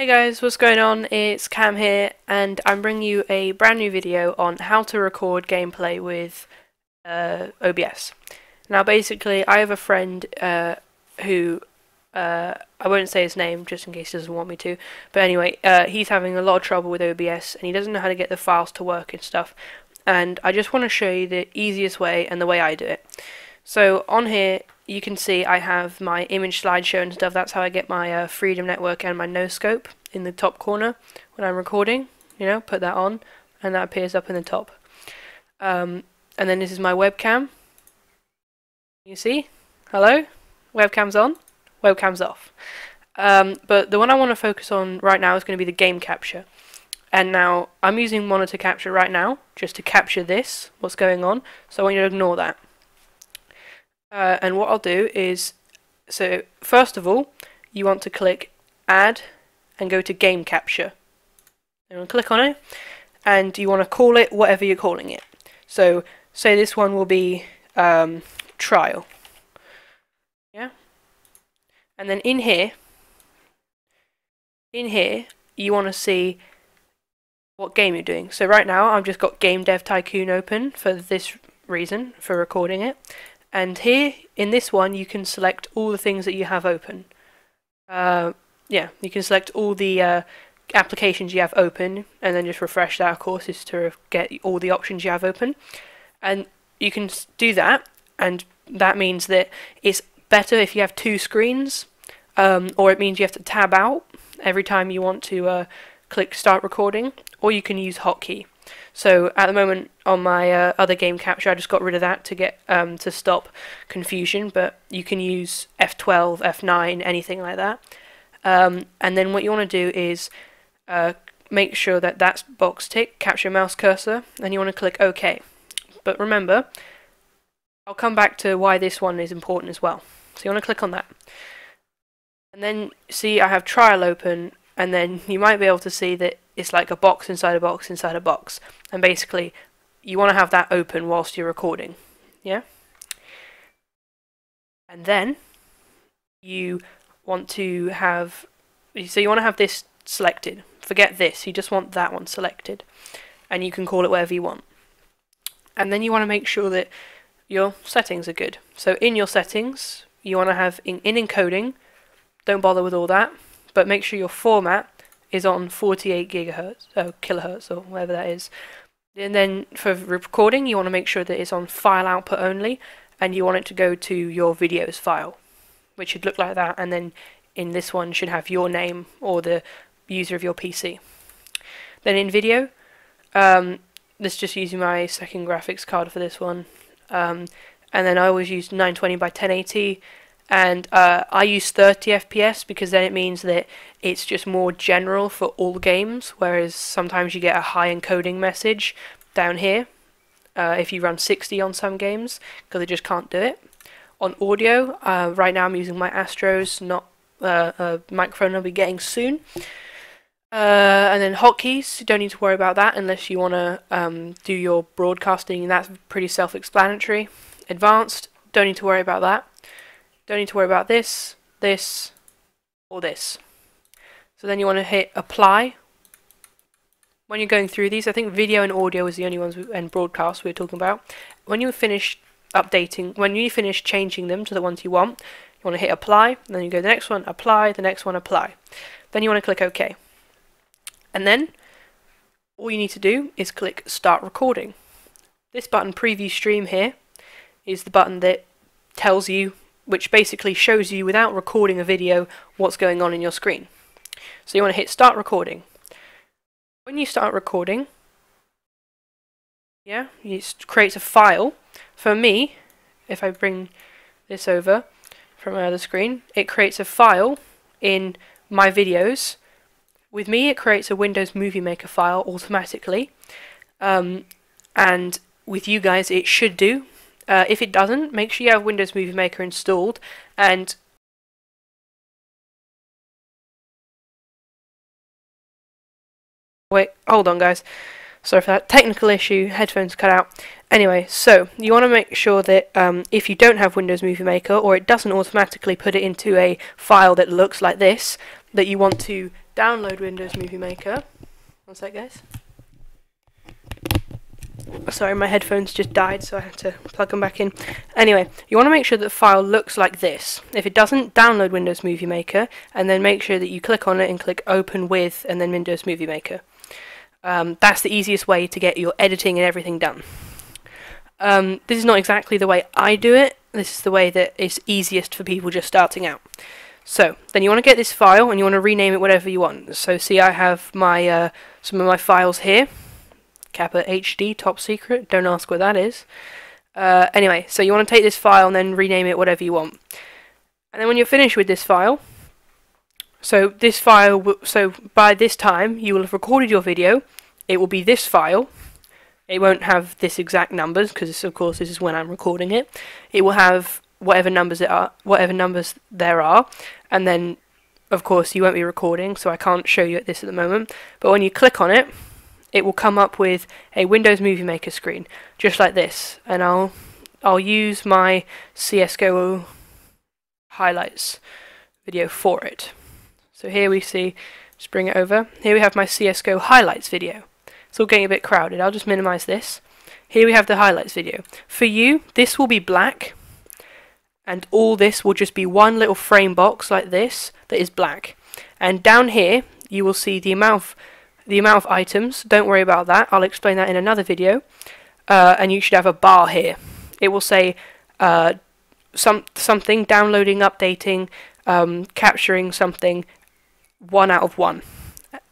Hey guys, what's going on? It's Cam here, and I'm bringing you a brand new video on how to record gameplay with OBS. Now basically, I have a friend who, I won't say his name just in case he doesn't want me to, but anyway, he's having a lot of trouble with OBS, and he doesn't know how to get the files to work and stuff, and I just want to show you the easiest way and the way I do it. So on here, you can see I have my image slideshow and stuff. That's how I get my Freedom Network and my no scope in the top corner when I'm recording. You know, put that on, and that appears up in the top. And then this is my webcam. You see? Hello? Webcam's on, webcam's off. But the one I want to focus on right now is going to be the game capture. And now, I'm using monitor capture right now, just to capture this, what's going on, so I want you to ignore that. And what I'll do is, so first of all, you want to click Add and go to Game Capture. And click on it, and you want to call it whatever you're calling it. So, say this one will be Trial. Yeah? And then in here, you want to see what game you're doing. So right now, I've just got Game Dev Tycoon open for this reason, for recording it. And here, in this one, you can select all the things that you have open. Yeah, you can select all the applications you have open, and then just refresh that, of course, is to get all the options you have open. And you can do that, and that means that it's better if you have two screens, or it means you have to tab out every time you want to click Start Recording, or you can use Hotkey. So at the moment on my other game capture, I just got rid of that to get to stop confusion. But you can use F12, F9, anything like that. And then what you want to do is make sure that that's box tick, capture mouse cursor, and you want to click OK. But remember, I'll come back to why this one is important as well. So you want to click on that, and then see I have Trial open, and then you might be able to see that it's like a box inside a box inside a box. And basically, you want to have that open whilst you're recording. Yeah? And then, you want to have... So you want to have this selected. Forget this, you just want that one selected. And you can call it whatever you want. And then you want to make sure that your settings are good. So in your settings, you want to have in encoding, don't bother with all that, but make sure your format is on 48 kilohertz or whatever that is. And then for recording, you want to make sure that it's on file output only, and you want it to go to your videos file, which should look like that, and then in this one should have your name or the user of your PC. Then in video, let's just use my second graphics card for this one, and then I always use 920 by 1080. And I use 30 FPS because then it means that it's just more general for all games, whereas sometimes you get a high encoding message down here if you run 60 on some games, because it just can't do it. On audio, right now I'm using my Astros, not a microphone I'll be getting soon. And then hotkeys, you don't need to worry about that unless you want to do your broadcasting, and that's pretty self-explanatory. Advanced, don't need to worry about that. Don't need to worry about this, this, or this. So then you want to hit apply. When you're going through these, I think video and audio is the only ones, and broadcast we were talking about. When you finish updating, when you finish changing them to the ones you want to hit apply, and then you go to the next one, apply, the next one, apply. Then you want to click OK. And then all you need to do is click start recording. This button, preview stream here, is the button that tells you, which basically shows you without recording a video what's going on in your screen. So you want to hit start recording. When you start recording, yeah, it creates a file. For me, if I bring this over from the screen, it creates a file in my videos. With me, it creates a Windows Movie Maker file automatically, and with you guys it should do. If it doesn't, make sure you have Windows Movie Maker installed, and wait, hold on guys, sorry for that technical issue, headphones cut out. Anyway, so you want to make sure that if you don't have Windows Movie Maker, or it doesn't automatically put it into a file that looks like this, that you want to download Windows Movie Maker. One sec, guys. Sorry, my headphones just died, so I had to plug them back in. Anyway, you want to make sure that the file looks like this. If it doesn't, download Windows Movie Maker, and then make sure that you click on it and click Open With, and then Windows Movie Maker. That's the easiest way to get your editing and everything done. This is not exactly the way I do it. This is the way that is easiest for people just starting out. So, then you want to get this file, and you want to rename it whatever you want. So, see, I have my some of my files here. Kappa HD, top secret, don't ask what that is. Anyway, so you want to take this file and then rename it whatever you want. And then when you're finished with this file, so by this time you will have recorded your video. It will be this file. It won't have this exact numbers because of course this is when I'm recording it. It will have whatever numbers there are, and then of course you won't be recording, so I can't show you this at the moment. But when you click on it, it will come up with a Windows Movie Maker screen, just like this. And I'll use my CSGO highlights video for it. So here we see, just bring it over. Here we have my CSGO highlights video. It's all getting a bit crowded. I'll just minimize this. Here we have the highlights video. For you, this will be black, and all this will just be one little frame box like this that is black. And down here, you will see the amount of items. Don't worry about that. I'll explain that in another video. And you should have a bar here. It will say something, downloading, updating, capturing something, 1 out of 1,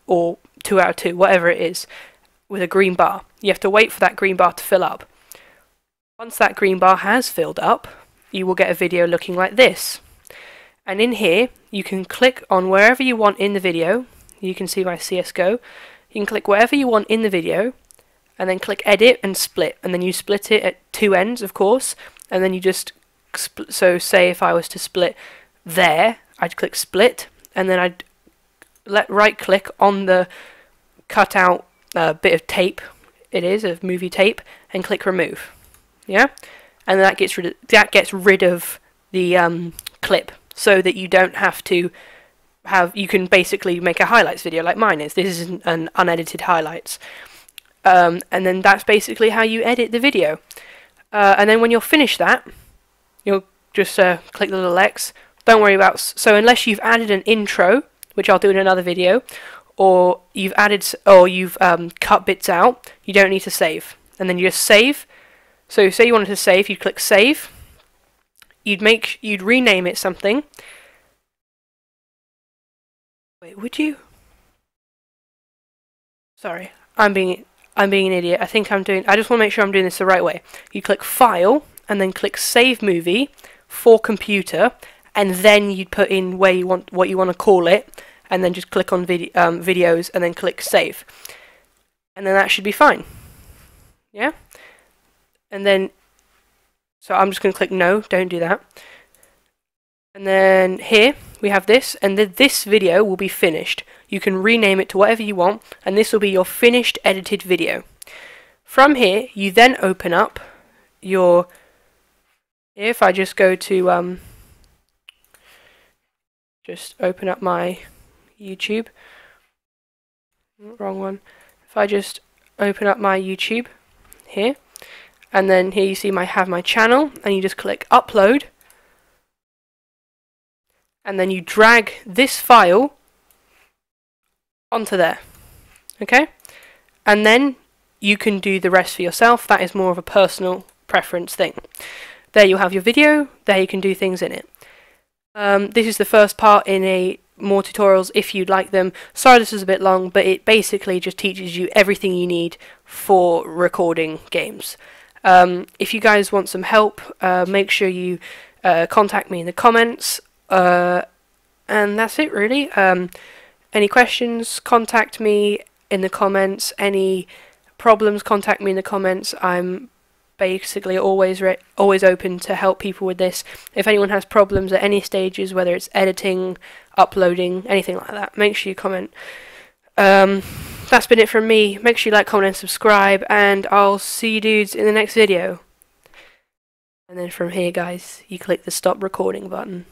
or 2 out of 2, whatever it is, with a green bar. You have to wait for that green bar to fill up. Once that green bar has filled up, you will get a video looking like this. And in here, you can click on wherever you want in the video. You can see my CSGO. You can click wherever you want in the video, and then click Edit and Split, and then you split it at 2 ends, of course, and then you just so say if I was to split there, I'd click Split, and then I'd right click on the cut out bit of tape, of movie tape, and click Remove. Yeah, and that gets rid of the clip, so that you don't have to. You can basically make a highlights video like mine is. This is an unedited highlights. And then that's basically how you edit the video. And then when you're finished that, you'll just click the little X. Don't worry about... So unless you've added an intro, which I'll do in another video, or you've cut bits out, you don't need to save. And then you just save. So say you wanted to save, you'd click Save. You'd rename it something. Wait, would you? Sorry, I'm being an idiot. I just want to make sure I'm doing this the right way. You click File, and then click Save Movie for computer, and then you'd put in what you want to call it, and then just click on videos, and then click Save, and then that should be fine. Yeah. And then, so I'm just going to click No. Don't do that. And then here we have this, and this video will be finished. You can rename it to whatever you want, and this will be your finished edited video. From here, you then open up your... If I just go to... just open up my YouTube. Wrong one. If I just open up my YouTube here, and then here you see have my channel, and you just click Upload. And then you drag this file onto there, okay? And then you can do the rest for yourself. That is more of a personal preference thing. There you have your video. There you can do things in it. This is the first part in more tutorials if you'd like them. Sorry this is a bit long, but it basically just teaches you everything you need for recording games. If you guys want some help, make sure you contact me in the comments. And that's it really. Any questions, contact me in the comments. Any problems, contact me in the comments. I'm basically always open to help people with this. If anyone has problems at any stages, whether it's editing, uploading, anything like that, make sure you comment. That's been it from me. Make sure you like, comment and subscribe, and I'll see you dudes in the next video. And then from here guys, you click the stop recording button.